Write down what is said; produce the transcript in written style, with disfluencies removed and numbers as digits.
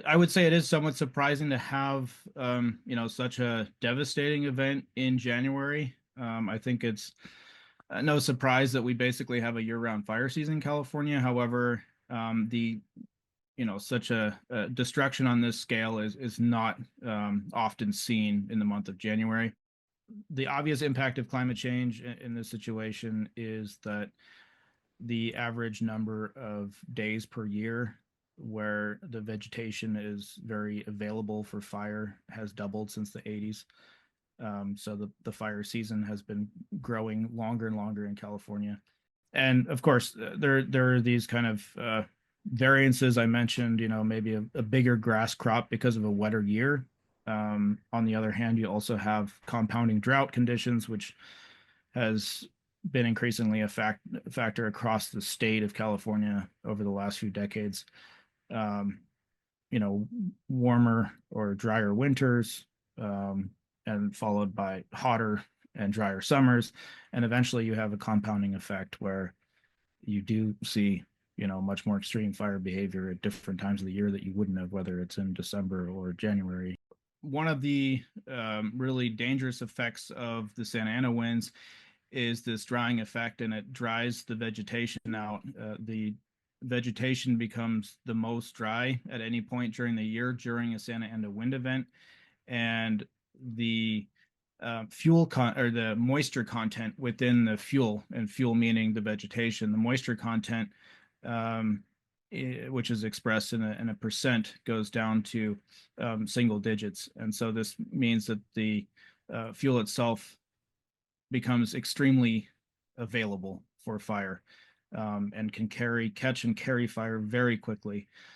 I would say it is somewhat surprising to have, such a devastating event in January. I think it's no surprise that we basically have a year-round fire season in California. However, the such a destruction on this scale is not often seen in the month of January. The obvious impact of climate change in this situation is that the average number of days per year where the vegetation is very available for fire has doubled since the 80s. So the fire season has been growing longer and longer in California. And of course, there are these kind of variances I mentioned. Maybe a bigger grass crop because of a wetter year. On the other hand, you also have compounding drought conditions, which has been increasingly a factor across the state of California over the last few decades. Um, Warmer or drier winters, and followed by hotter and drier summers, and eventually you have a compounding effect where you do see much more extreme fire behavior at different times of the year that you wouldn't have, whether it's in December or January. One of the really dangerous effects of the Santa Ana winds is this drying effect, and it dries the vegetation out. The vegetation becomes the most dry at any point during the year during a Santa Ana wind event, and the or the moisture content within the fuel, and fuel meaning the vegetation, the moisture content, um, which is expressed in a percent, goes down to single digits. And so this means that the fuel itself becomes extremely available for fire, and can catch and carry fire very quickly.